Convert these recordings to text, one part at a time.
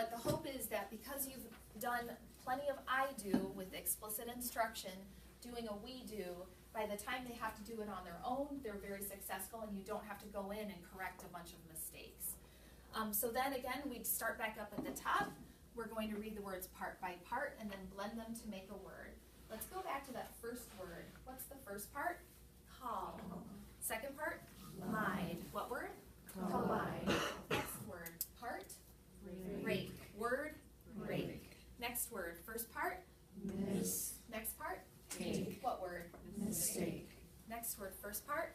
But the hope is that because you've done plenty of I do with explicit instruction, doing a we do, by the time they have to do it on their own, they're very successful and you don't have to go in and correct a bunch of mistakes. So then again, we'd start back up at the top. We're going to read the words part by part and then blend them to make a word. Let's go back to that first word. What's the first part? Call. Second part? Lied. What word? Collide. Next word, part? Rake. Word? Rake. Next word, first part? Miss. Next part? Take. What word? Mistake. Next word, first part?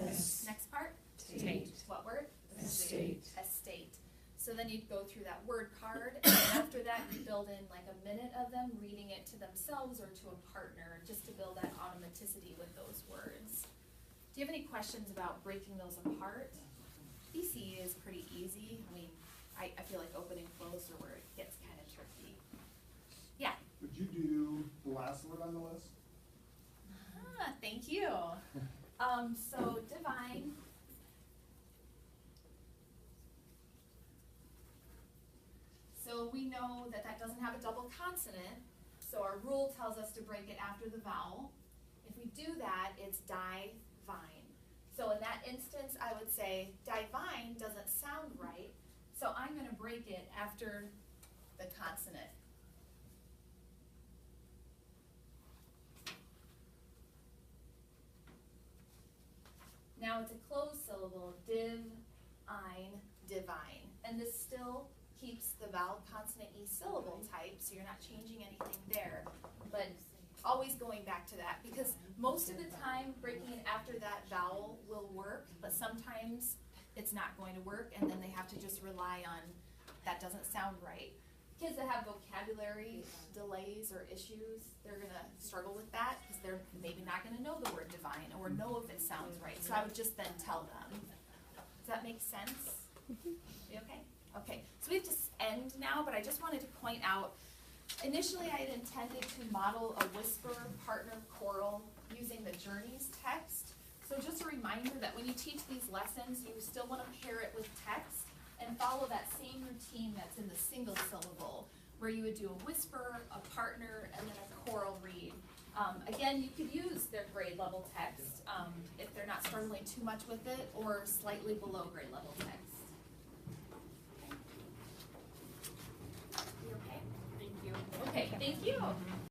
S. Next part? Tate. What word? Estate. Estate. So then you'd go through that word card, and after that you build in like a minute of them reading it to themselves or to a partner, just to build that automaticity with those words. Do you have any questions about breaking those apart? BCE is pretty easy. I mean, I feel like open and close are where it gets kind of tricky. Yeah? Would you do the last word on the list? Ah, thank you. So divine. So we know that that doesn't have a double consonant, so our rule tells us to break it after the vowel. If we do that, it's divine. So in that instance, I would say divine doesn't sound right, so I'm going to break it after the consonant. Now it's a closed syllable, divine, divine. And this still keeps the vowel consonant E syllable type, so you're not changing anything there. But always going back to that, because most of the time breaking it after that vowel will work, but sometimes it's not going to work, and then they have to just rely on that doesn't sound right. Kids that have vocabulary delays or issues, they're going to struggle with that because they're maybe not going to know the word divine or know if it sounds right. So I would just then tell them. Does that make sense? You okay? Okay, so we have to end now, but I just wanted to point out, initially I had intended to model a whisper partner choral using the Journeys text. So just a reminder that when you teach these lessons, you still want to pair it with text and follow that same routine that's in the single syllable, where you would do a whisper, a partner, and then a choral read. Again, you could use their grade level text if they're not struggling too much with it, or slightly below grade level text. Okay. You okay? Thank you. Okay, thank you.